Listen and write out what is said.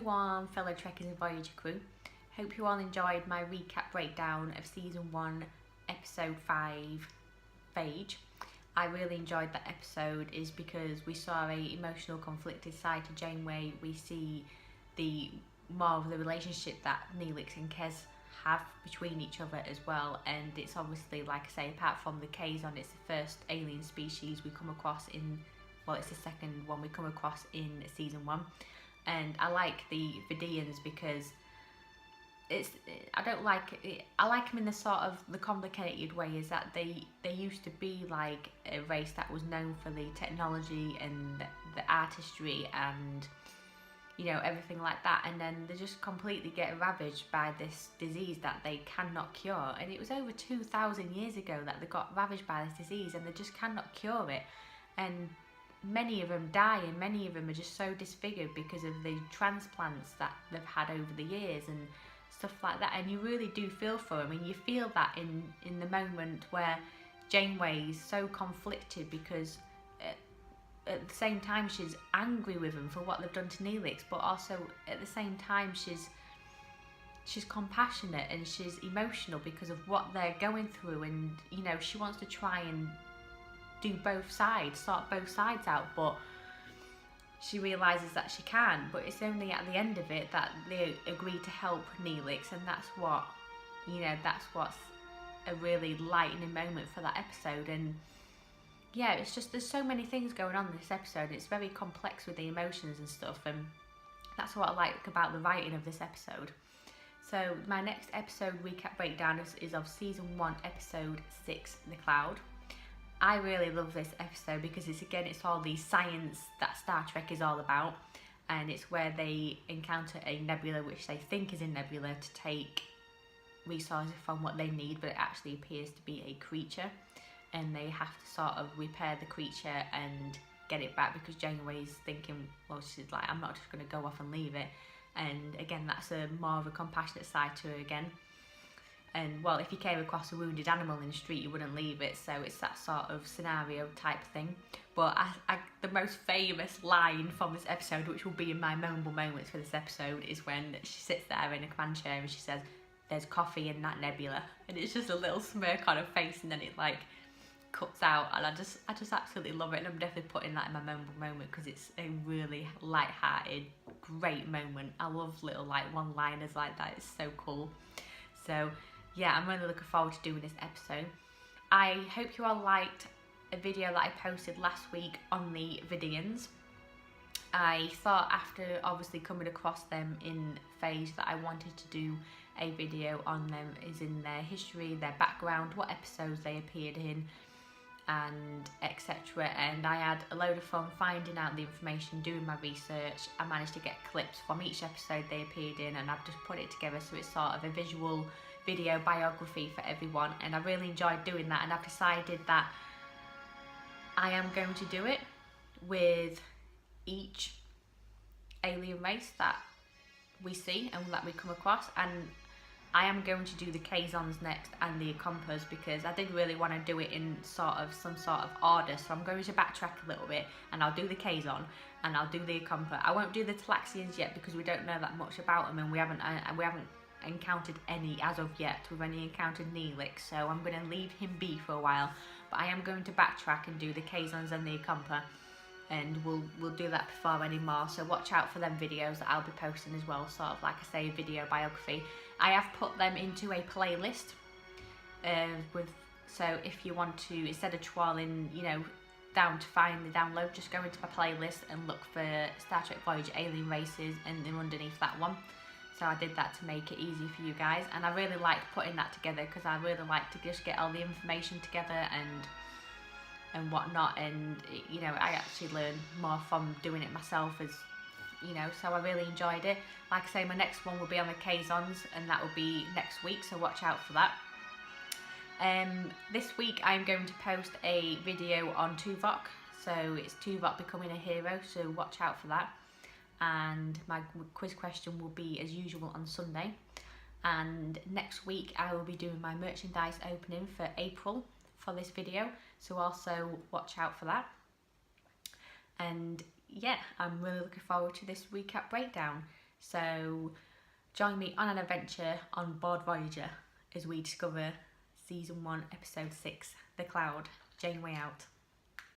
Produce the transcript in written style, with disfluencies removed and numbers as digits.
everyone, fellow Trekkers and Voyager crew. Hope you all enjoyed my recap breakdown of Season 1, Episode 5, Phage. I really enjoyed that episode is because we saw a emotional conflicted side to Janeway. We see the more of the relationship that Neelix and Kes have between each other as well, and it's obviously, like I say, apart from the Kazon, it's the first alien species we come across in, well, it's the second one we come across in Season 1. And I like the Vidians because I like them in the sort of the complicated way is that they used to be like a race that was known for the technology and the artistry and, you know, everything like that, and then they just completely get ravaged by this disease that they cannot cure. And it was over 2,000 years ago that they got ravaged by this disease and they just cannot cure it, and many of them die, and many of them are just so disfigured because of the transplants that they've had over the years and stuff like that. And you really do feel for them, and you feel that in the moment where Janeway is so conflicted because at the same time she's angry with them for what they've done to Neelix, but also at the same time she's compassionate and she's emotional because of what they're going through, and you know, she wants to try and do both sides, sort both sides out, but she realises that she can, but it's only at the end of it that they agree to help Neelix, and that's what, you know, that's what's a really lightening moment for that episode. And yeah, it's just, there's so many things going on in this episode. It's very complex with the emotions and stuff, and that's what I like about the writing of this episode. So my next episode recap breakdown is of Season 1, Episode 6, The Cloud. I really love this episode because it's all the science that Star Trek is all about, and it's where they encounter a nebula which they think is a nebula to take resources from what they need, but it actually appears to be a creature, and they have to sort of repair the creature and get it back because Janeway's thinking, well, she's like, I'm not just going to go off and leave it. And again, that's a more of a compassionate side to her again. And well, if you came across a wounded animal in the street, you wouldn't leave it, so it's that sort of scenario type thing. But the most famous line from this episode, which will be in my memorable moments for this episode, is when she sits there in a command chair and she says, "There's coffee in that nebula," and it's just a little smirk on her face, and then it like cuts out, and I just absolutely love it, and I'm definitely putting that in my memorable moment because it's a really light-hearted, great moment. I love little like one-liners like that. It's so cool. So yeah, I'm really looking forward to doing this episode. I hope you all liked a video that I posted last week on the Vidians. I thought after obviously coming across them in Phage that I wanted to do a video on them, as in their history, their background, what episodes they appeared in, and etc. And I had a load of fun finding out the information, doing my research. I managed to get clips from each episode they appeared in, and I've just put it together so it's sort of a visual video biography for everyone, and I really enjoyed doing that. And I've decided that I am going to do it with each alien race that we see and that we come across, and I am going to do the Kazons next and the Acompas because I did really want to do it in some sort of order. So I'm going to backtrack a little bit, and I'll do the Kazon and I'll do the Acompa. I won't do the Talaxians yet because we don't know that much about them, and we haven't encountered any as of yet. We've only encountered Neelix, so I'm going to leave him be for a while. But I am going to backtrack and do the Kazons and the Acompa, and we'll do that before any more. So watch out for them videos that I'll be posting as well, sort of like I say, video biography. I have put them into a playlist so if you want to, instead of trawling, you know, down to find the download, just go into my playlist and look for Star Trek Voyager Alien Races, and then underneath that one. So I did that to make it easy for you guys, and I really like putting that together because I really like to just get all the information together and whatnot, and you know, I actually learn more from doing it myself, as you know, so I really enjoyed it. Like I say, my next one will be on the Kazons, and that will be next week, so watch out for that. This week I'm going to post a video on Tuvok, so it's Tuvok becoming a hero, so watch out for that. And my quiz question will be as usual on Sunday, and next week I will be doing my merchandise opening for April for this video, so also watch out for that. And yeah, I'm really looking forward to this recap breakdown. So join me on an adventure on board Voyager as we discover Season 1, Episode 6, The Cloud. Janeway out.